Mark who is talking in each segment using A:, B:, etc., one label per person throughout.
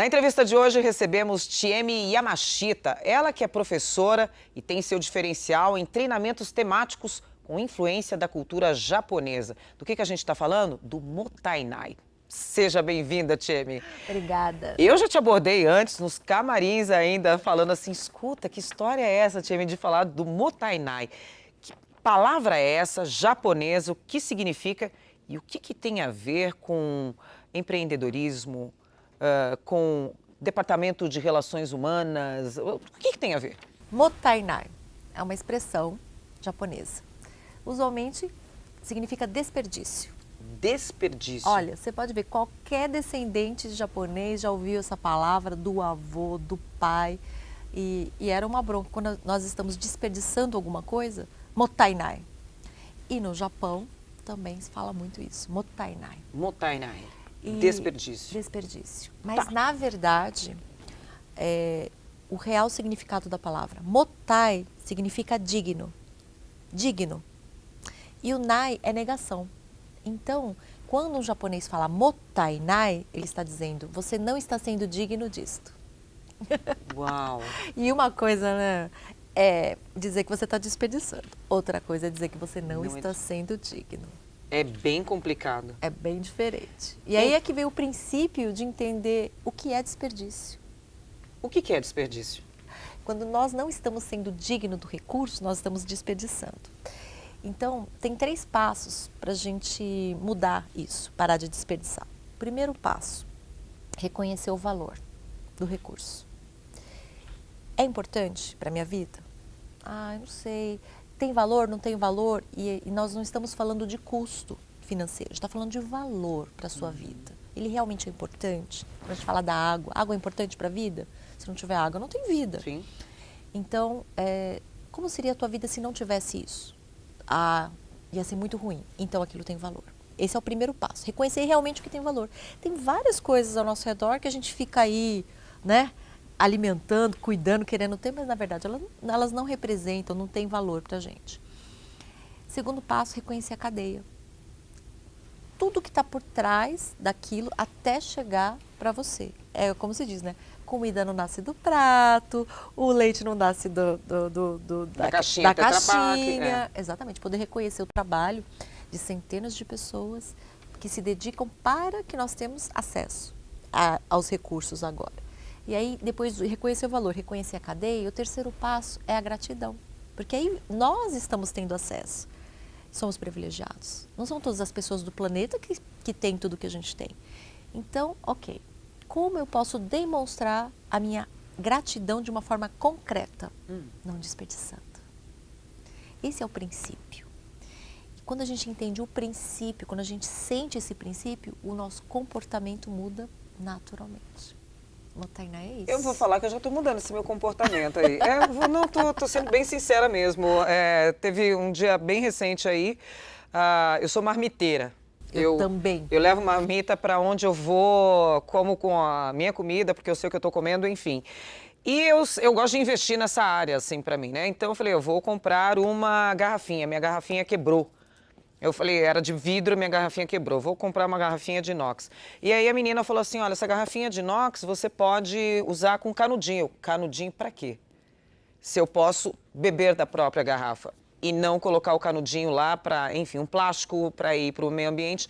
A: Na entrevista de hoje recebemos Chiemi Yamashita, ela que é professora e tem seu diferencial em treinamentos temáticos com influência da cultura japonesa. Do que a gente está falando? Do Motainai. Seja bem-vinda, Chiemi.
B: Obrigada.
A: Eu já te abordei antes, nos camarins ainda, falando assim, escuta, que história é essa, Chiemi, de falar do Motainai? Que palavra é essa, japonesa, o que significa e o que tem a ver com empreendedorismo, com Departamento de Relações Humanas? O que tem a ver?
B: Motainai é uma expressão japonesa. Usualmente significa desperdício.
A: Desperdício.
B: Olha, você pode ver, qualquer descendente de japonês já ouviu essa palavra do avô, do pai. E era uma bronca. Quando nós estamos desperdiçando alguma coisa, motainai. E no Japão também se fala muito isso, motainai.
A: Motainai.
B: E
A: Desperdício.
B: Desperdício. Mas, na verdade, o real significado da palavra motai significa digno. Digno. E o nai é negação. Então, quando um japonês fala motainai, ele está dizendo, você não está sendo digno disto.
A: Uau!
B: E uma coisa, né, é dizer que você está desperdiçando. Outra coisa é dizer que você não está sendo digno.
A: É bem complicado.
B: É bem diferente. E aí é que vem o princípio de entender o que é desperdício.
A: O que é desperdício?
B: Quando nós não estamos sendo dignos do recurso, nós estamos desperdiçando. Então, tem 3 passos para a gente mudar isso, parar de desperdiçar. Primeiro passo, reconhecer o valor do recurso. É importante para a minha vida? Eu não sei. Tem valor, não tem valor? E nós não estamos falando de custo financeiro, a gente está falando de valor para a sua vida. Ele realmente é importante? Quando a gente fala da água, água é importante para a vida? Se não tiver água, não tem vida.
A: Sim.
B: Então, como seria a tua vida se não tivesse isso? Ia ser muito ruim. Então, aquilo tem valor. Esse é o primeiro passo, reconhecer realmente o que tem valor. Tem várias coisas ao nosso redor que a gente fica aí, né? Alimentando, cuidando, querendo ter, mas na verdade elas não representam, não têm valor para a gente. Segundo passo, reconhecer a cadeia. Tudo que está por trás daquilo até chegar para você. É como se diz, né? Comida não nasce do prato, o leite não nasce da caixinha. Exatamente, poder reconhecer o trabalho de centenas de pessoas que se dedicam para que nós tenhamos acesso aos recursos agora. E aí, depois de reconhecer o valor, reconhecer a cadeia, o terceiro passo é a gratidão. Porque aí nós estamos tendo acesso. Somos privilegiados. Não são todas as pessoas do planeta que têm tudo que a gente tem. Então, ok. Como eu posso demonstrar a minha gratidão de uma forma concreta? Não desperdiçando. Esse é o princípio. E quando a gente entende o princípio, quando a gente sente esse princípio, o nosso comportamento muda naturalmente. Motainai é isso.
A: Eu vou falar que eu já estou mudando esse meu comportamento aí. Tô sendo bem sincera mesmo. Teve um dia bem recente aí, eu sou marmiteira.
B: Eu também.
A: Eu levo marmita para onde eu vou, como com a minha comida, porque eu sei o que eu estou comendo, enfim. E eu gosto de investir nessa área, assim, para mim, né? Então eu falei, eu vou comprar uma garrafinha, minha garrafinha quebrou. Eu falei, era de vidro, minha garrafinha quebrou, vou comprar uma garrafinha de inox. E aí a menina falou assim, olha, essa garrafinha de inox você pode usar com canudinho. Canudinho para quê? Se eu posso beber da própria garrafa e não colocar o canudinho lá para, enfim, um plástico para ir para o meio ambiente.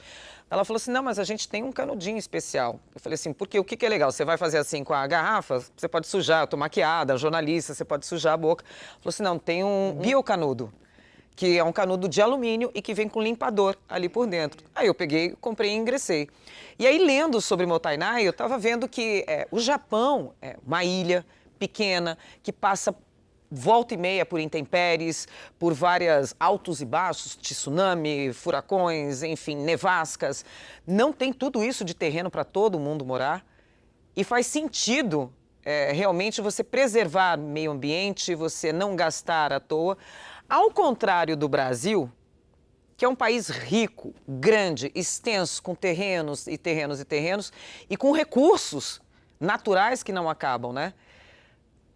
A: Ela falou assim, não, mas a gente tem um canudinho especial. Eu falei assim, porque o que é legal? Você vai fazer assim com a garrafa, você pode sujar, eu tô maquiada, jornalista, você pode sujar a boca. Ela falou assim, não, tem um biocanudo, que é um canudo de alumínio e que vem com limpador ali por dentro. Aí eu peguei, comprei e ingressei. E aí, lendo sobre Motainai, eu estava vendo que o Japão é uma ilha pequena que passa volta e meia por intempéries, por várias altos e baixos, tsunami, furacões, enfim, nevascas. Não tem tudo isso de terreno para todo mundo morar. E faz sentido realmente você preservar o meio ambiente, você não gastar à toa. Ao contrário do Brasil, que é um país rico, grande, extenso, com terrenos e terrenos e terrenos, e com recursos naturais que não acabam, né?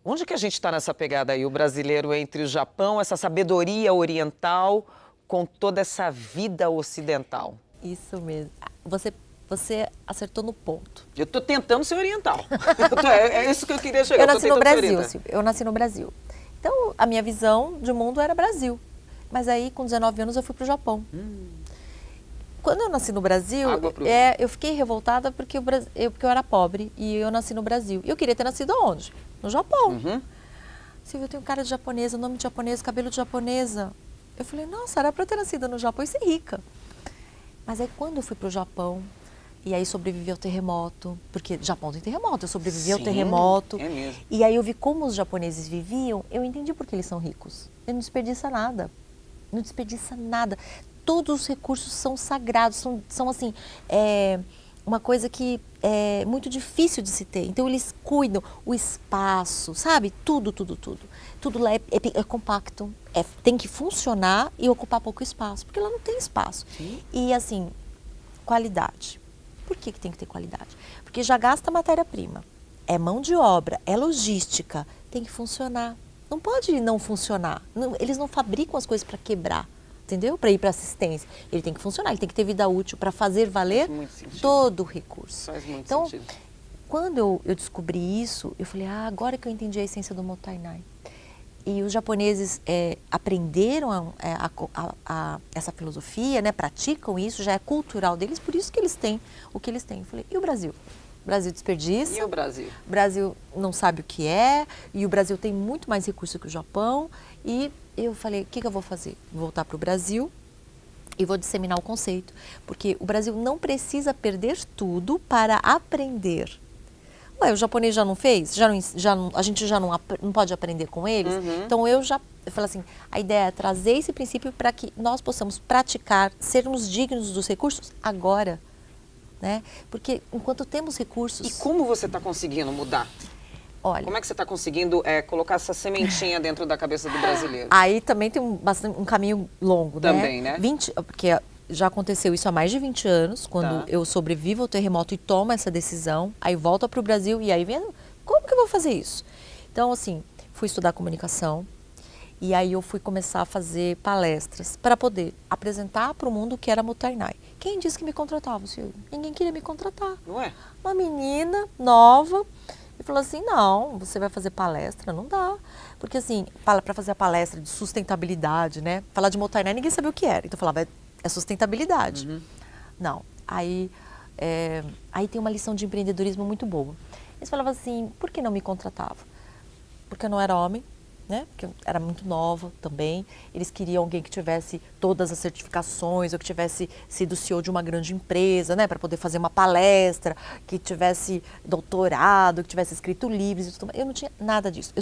A: Onde que a gente está nessa pegada aí, o brasileiro entre o Japão, essa sabedoria oriental, com toda essa vida ocidental?
B: Isso mesmo. Você Você acertou no ponto.
A: Eu tô tentando ser oriental. É isso que eu queria chegar.
B: Eu nasci no Brasil,
A: Silvia.
B: eu nasci no Brasil. Então, a minha visão de mundo era Brasil. Mas aí, com 19 anos, eu fui para o Japão. Quando eu nasci no Brasil,
A: Água pro
B: eu fiquei revoltada porque porque eu era pobre e eu nasci no Brasil. E eu queria ter nascido aonde? No Japão. Silvia, eu tenho cara de japonesa, nome de japonesa, cabelo de japonesa. Eu falei, nossa, era para eu ter nascido no Japão e ser rica. Mas aí, quando eu fui para o Japão, e aí sobrevivi ao terremoto, porque Japão tem terremoto, eu sobrevivi ao terremoto.
A: É mesmo.
B: E aí eu vi como os japoneses viviam, eu entendi por que eles são ricos. Ele não desperdiça nada. Não desperdiça nada. Todos os recursos são sagrados, são assim, uma coisa que é muito difícil de se ter. Então eles cuidam, o espaço, sabe? Tudo. Tudo lá é compacto, tem que funcionar e ocupar pouco espaço, porque lá não tem espaço.
A: Sim.
B: E assim, qualidade. Por que tem que ter qualidade? Porque já gasta matéria-prima, é mão de obra, é logística, tem que funcionar. Não pode não funcionar. Eles não fabricam as coisas para quebrar, entendeu? Para ir para assistência. Ele tem que funcionar, ele tem que ter vida útil para fazer valer todo o recurso.
A: Faz muito
B: então,
A: sentido.
B: Quando eu descobri isso, eu falei, agora que eu entendi a essência do Mottainai. E os japoneses aprenderam essa filosofia, né, praticam isso, já é cultural deles, por isso que eles têm o que eles têm. Eu falei, e o Brasil? O Brasil desperdiça.
A: E o Brasil?
B: O Brasil não sabe o que é, e o Brasil tem muito mais recurso que o Japão. E eu falei, o que eu vou fazer? Vou voltar para o Brasil e vou disseminar o conceito. Porque o Brasil não precisa perder tudo para aprender. Ué, o japonês já não fez? A gente já não pode aprender com eles? Então eu falei assim, a ideia é trazer esse princípio para que nós possamos praticar, sermos dignos dos recursos agora. Né? Porque enquanto temos recursos...
A: E como você está conseguindo mudar?
B: Olha,
A: como é que você está conseguindo colocar essa sementinha dentro da cabeça do brasileiro?
B: Aí também tem um caminho longo,
A: também, né?
B: Porque já aconteceu isso há mais de 20 anos, quando eu sobrevivo ao terremoto e tomo essa decisão, aí volto para o Brasil e aí vem, como que eu vou fazer isso? Então, assim, fui estudar comunicação e aí eu fui começar a fazer palestras para poder apresentar para o mundo o que era Mottainai. Quem disse que me contratava, Silvia? Ninguém queria me contratar.
A: Ué?
B: Uma menina nova e falou assim, não, você vai fazer palestra? Não dá. Porque assim, para fazer a palestra de sustentabilidade, né? Falar de Mottainai, ninguém sabia o que era. Então eu falava, é sustentabilidade. Não. Aí tem uma lição de empreendedorismo muito boa. Eles falavam assim, por que não me contratava? Porque eu não era homem, né? Porque eu era muito nova também. Eles queriam alguém que tivesse todas as certificações, ou que tivesse sido CEO de uma grande empresa, né? Para poder fazer uma palestra, que tivesse doutorado, que tivesse escrito livros e tudo mais. Eu não tinha nada disso.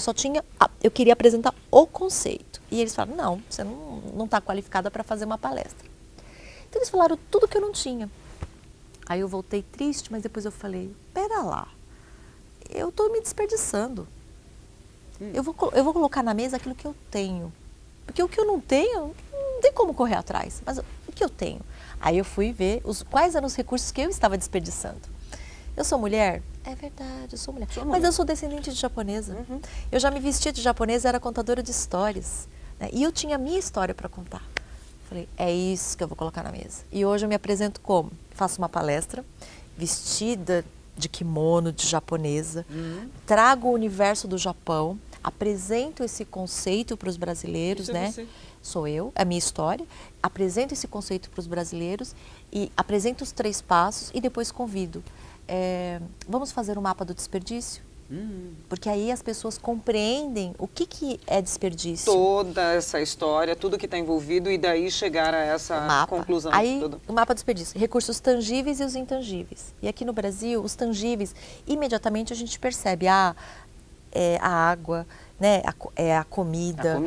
B: Eu queria apresentar o conceito. E eles falaram, não, você não está qualificada para fazer uma palestra. Então eles falaram tudo que eu não tinha. Aí eu voltei triste, mas depois eu falei, pera lá, eu estou me desperdiçando. Eu vou colocar na mesa aquilo que eu tenho. Porque o que eu não tenho, não tem como correr atrás. Mas o que eu tenho? Aí eu fui ver quais eram os recursos que eu estava desperdiçando. Eu sou mulher? É verdade, eu sou mulher. Mas eu sou descendente de japonesa. Eu já me vestia de japonesa, era contadora de histórias. Né? E eu tinha a minha história para contar. Falei, é isso que eu vou colocar na mesa. E hoje eu me apresento como? Faço uma palestra, vestida de kimono, de japonesa, trago o universo do Japão, apresento esse conceito para os brasileiros, né?
A: Você.
B: Sou eu, é a minha história, apresento esse conceito para os brasileiros e apresento os 3 passos e depois convido. Vamos fazer um mapa do desperdício? Porque aí as pessoas compreendem o que é desperdício.
A: Toda essa história, tudo que está envolvido e daí chegar a essa conclusão.
B: Aí o mapa do desperdício, recursos tangíveis e os intangíveis. E aqui no Brasil, os tangíveis, imediatamente a gente percebe a água, né? A comida.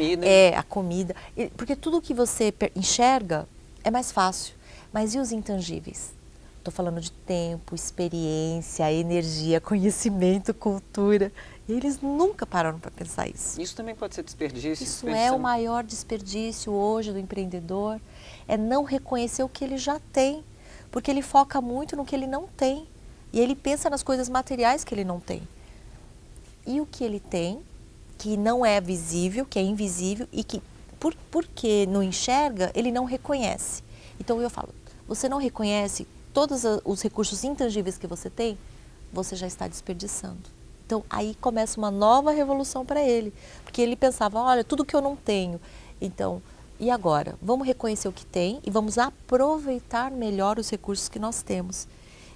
B: A comida. Porque tudo que você enxerga é mais fácil. Mas e os intangíveis? Estou falando de tempo, experiência, energia, conhecimento, cultura. E eles nunca pararam para pensar isso.
A: Isso também pode ser desperdício.
B: Isso é o maior desperdício hoje do empreendedor, é não reconhecer o que ele já tem, porque ele foca muito no que ele não tem. E ele pensa nas coisas materiais que ele não tem. E o que ele tem, que não é visível, que é invisível e que, porque não enxerga, ele não reconhece. Então eu falo, você não reconhece todos os recursos intangíveis que você tem, você já está desperdiçando. Então, aí começa uma nova revolução para ele. Porque ele pensava, olha, tudo que eu não tenho. Então, e agora? Vamos reconhecer o que tem e vamos aproveitar melhor os recursos que nós temos.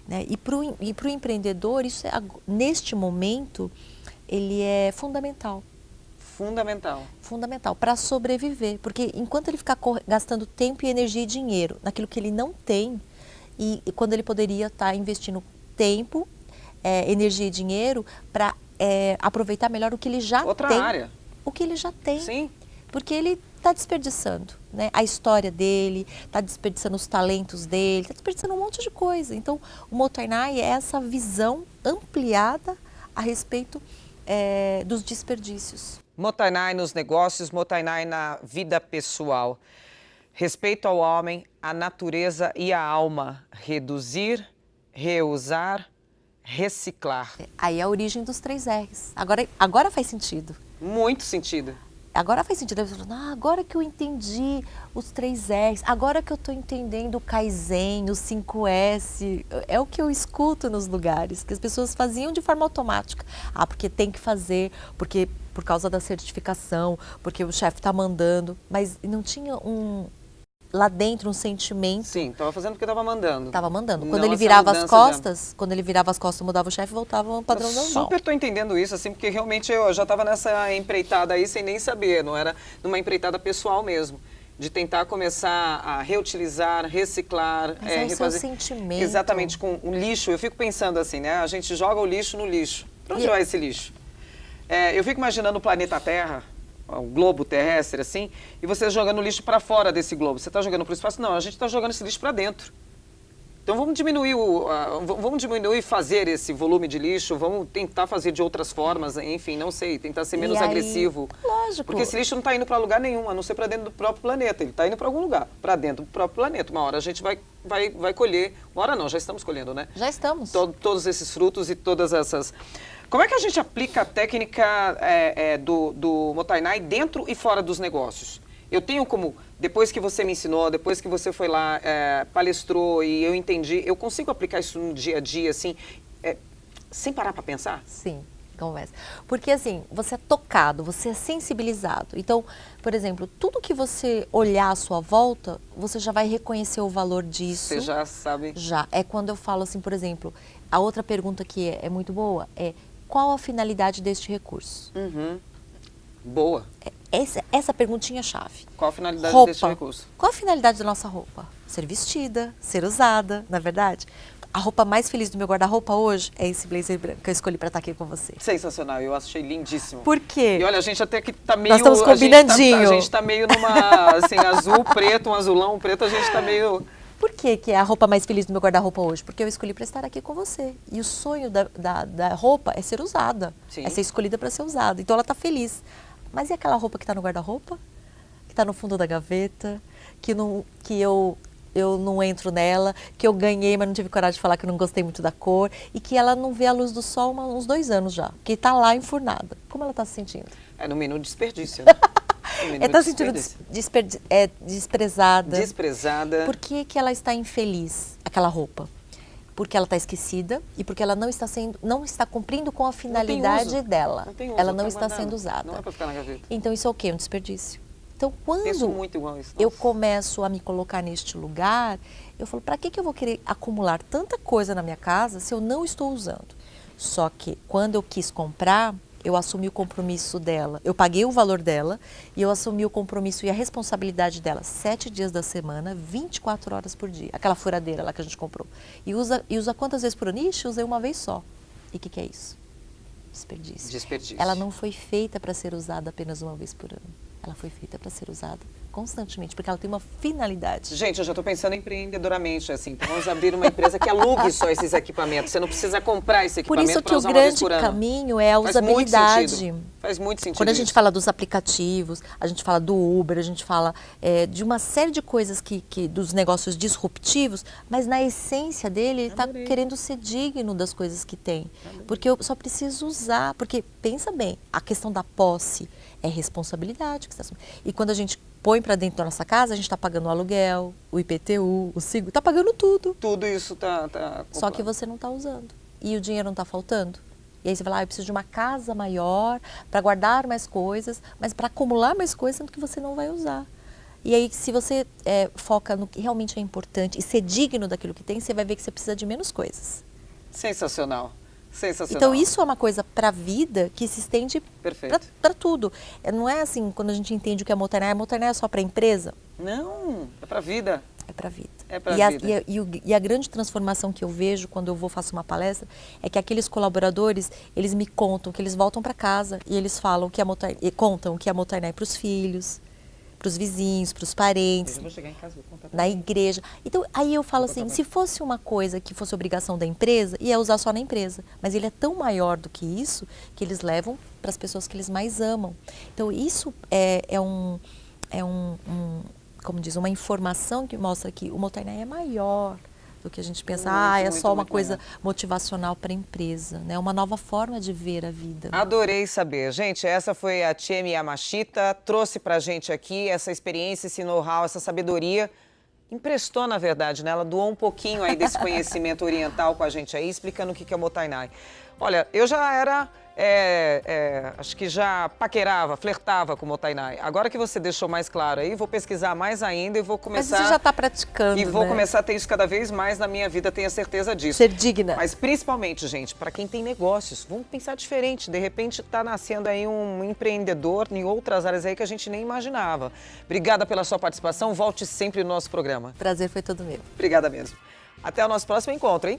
B: Né? E para o empreendedor, isso neste momento, ele é fundamental.
A: Fundamental.
B: Fundamental para sobreviver, porque enquanto ele ficar gastando tempo e energia e dinheiro naquilo que ele não tem, e quando ele poderia estar investindo tempo, energia e dinheiro para aproveitar melhor o que ele já tem.
A: Outra área.
B: O que ele já tem.
A: Sim.
B: Porque ele está desperdiçando, né? A história dele, está desperdiçando os talentos dele, está desperdiçando um monte de coisa. Então, o Motainai é essa visão ampliada a respeito dos desperdícios.
A: Motainai nos negócios, Motainai na vida pessoal. Respeito ao homem, à natureza e à alma. Reduzir, reusar, reciclar.
B: Aí é a origem dos 3 R's. Agora faz sentido.
A: Muito sentido.
B: Agora faz sentido. Agora que eu entendi os 3 R's, agora que eu estou entendendo o Kaizen, o 5S, é o que eu escuto nos lugares, que as pessoas faziam de forma automática. Porque tem que fazer, porque por causa da certificação, porque o chefe está mandando, mas não tinha lá dentro um sentimento.
A: Sim, estava fazendo porque estava mandando.
B: Estava mandando.
A: Não
B: Quando ele
A: essa
B: virava as
A: mudança
B: costas, mudava o chefe, voltava ao padrão normal.
A: Super estou entendendo isso, assim, porque realmente eu já estava nessa empreitada aí sem nem saber, não era numa empreitada pessoal mesmo, de tentar começar a reutilizar, reciclar,
B: Mas é o seu
A: refazer.
B: sentimento.
A: Exatamente, com o lixo. Eu fico pensando assim, né? A gente joga o lixo no lixo. Para onde vai esse lixo? Eu fico imaginando o planeta Terra, o globo terrestre, assim, e você jogando o lixo para fora desse globo. Você está jogando para o espaço? Não, a gente está jogando esse lixo para dentro. Então vamos diminuir e fazer esse volume de lixo, vamos tentar fazer de outras formas, enfim, não sei, tentar ser menos agressivo.
B: Lógico.
A: Porque esse lixo não está indo para lugar nenhum, a não ser para dentro do próprio planeta. Ele está indo para algum lugar, para dentro do próprio planeta. Uma hora a gente vai colher, uma hora não, já estamos colhendo, né?
B: Já estamos.
A: Todos esses frutos e todas essas... Como é que a gente aplica a técnica do Motainai dentro e fora dos negócios? Eu tenho como, depois que você me ensinou, depois que você foi lá, palestrou e eu entendi, eu consigo aplicar isso no dia a dia, assim, sem parar para pensar?
B: Sim, conversa. Porque assim, você é tocado, você é sensibilizado. Então, por exemplo, tudo que você olhar à sua volta, você já vai reconhecer o valor disso.
A: Você já sabe.
B: Já. É quando eu falo assim, por exemplo, a outra pergunta que é muito boa é: qual a finalidade deste recurso?
A: Uhum. Boa.
B: Essa perguntinha-chave.
A: Qual a finalidade
B: Roupa.
A: desse recurso?
B: Qual a finalidade da nossa roupa? Ser vestida, ser usada, na verdade. A roupa mais feliz do meu guarda-roupa hoje é esse blazer branco que eu escolhi para estar aqui com você.
A: Sensacional, eu achei lindíssimo.
B: Por quê?
A: E olha, a gente até que tá meio...
B: Nós estamos combinandinho.
A: A gente tá meio numa, assim, azul, preto, um azulão, preto, a gente tá meio...
B: Por que é a roupa mais feliz do meu guarda-roupa hoje? Porque eu escolhi para estar aqui com você. E o sonho da roupa é ser usada.
A: Sim.
B: É ser escolhida para ser usada. Então ela está feliz. Mas e aquela roupa que está no guarda-roupa? Que está no fundo da gaveta? Que eu não entro nela? Que eu ganhei, mas não tive coragem de falar que eu não gostei muito da cor? E que ela não vê a luz do sol há uns 2 anos já. Que está lá enfurnada. Como ela está se sentindo?
A: No menu desperdício, né?
B: Está se sentindo desprezada.
A: Desprezada.
B: Por que ela está infeliz, aquela roupa? Porque ela está esquecida e porque ela não está cumprindo com a finalidade dela.
A: Não tem uso,
B: ela não
A: tá
B: está
A: guardado.
B: sendo usada.
A: Não é para ficar na gaveta.
B: Então isso é o quê? Um desperdício. Então quando
A: Penso muito igual isso.
B: eu
A: Nossa.
B: começo a me colocar neste lugar, eu falo, para que eu vou querer acumular tanta coisa na minha casa se eu não estou usando? Só que quando eu quis comprar, eu assumi o compromisso dela, eu paguei o valor dela e eu assumi o compromisso e a responsabilidade dela 7 dias da semana, 24 horas por dia. Aquela furadeira lá que a gente comprou. E usa quantas vezes por ano? Ixi, usei uma vez só. E o que é isso? Desperdício.
A: Desperdício.
B: Ela não foi feita para ser usada apenas uma vez por ano. Ela foi feita para ser usada constantemente, porque ela tem uma finalidade.
A: Gente, eu já estou pensando empreendedoramente, assim. Então vamos abrir uma empresa que alugue só esses equipamentos. Você não precisa comprar esse
B: Por
A: equipamento
B: isso
A: para
B: que o
A: usar uma vez
B: grande
A: por ano.
B: caminho é a
A: Faz muito
B: usabilidade.
A: sentido. Faz muito sentido.
B: Quando a gente
A: isso.
B: fala dos aplicativos, a gente fala do Uber, a gente fala de uma série de coisas dos negócios disruptivos, mas na essência dele, ele está querendo ser digno das coisas que tem. Porque eu só preciso usar, porque pensa bem, a questão da posse é responsabilidade. E quando a gente põe para dentro da nossa casa, a gente está pagando o aluguel, o IPTU, o seguro, está pagando tudo.
A: Tudo isso tá
B: Só que você não está usando. E o dinheiro não está faltando. E aí você fala, eu preciso de uma casa maior para guardar mais coisas, mas para acumular mais coisas, sendo que você não vai usar. E aí, se você foca no que realmente é importante e ser digno daquilo que tem, você vai ver que você precisa de menos coisas.
A: Sensacional. Sensacional.
B: Então, isso é uma coisa para a vida que se estende para tudo. Não é assim, quando a gente entende o que é Motainai é só para a empresa?
A: Não, é para a vida.
B: É para a vida.
A: É para a vida.
B: E a grande transformação que eu vejo quando eu faço uma palestra é que aqueles colaboradores, eles me contam que eles voltam para casa e eles falam que contam que é Motainai para os filhos, para os vizinhos, para os parentes,
A: Eu vou chegar em casa, vou contar
B: na igreja. Então, aí eu falo assim, se fosse uma coisa que fosse obrigação da empresa, ia usar só na empresa. Mas ele é tão maior do que isso, que eles levam para as pessoas que eles mais amam. Então, isso como diz, uma informação que mostra que o Motainai é maior do que a gente pensa, é só uma coisa motivacional para a empresa, né? Uma nova forma de ver a vida.
A: Adorei saber. Gente, essa foi a Chiemi Yamashita, trouxe pra gente aqui essa experiência, esse know-how, essa sabedoria. Emprestou, na verdade, né? Ela doou um pouquinho aí desse conhecimento oriental com a gente aí, explicando o que é o Motainai. Olha, eu já era, acho que já paquerava, flertava com o Motainai. Agora que você deixou mais claro aí, vou pesquisar mais ainda e vou começar...
B: Mas você já está praticando,
A: E vou começar a ter isso cada vez mais na minha vida, tenha certeza disso.
B: Ser digna.
A: Mas principalmente, gente, para quem tem negócios, vamos pensar diferente. De repente está nascendo aí um empreendedor em outras áreas aí que a gente nem imaginava. Obrigada pela sua participação, volte sempre no nosso programa.
B: Prazer foi todo meu.
A: Obrigada mesmo. Até o nosso próximo encontro, hein?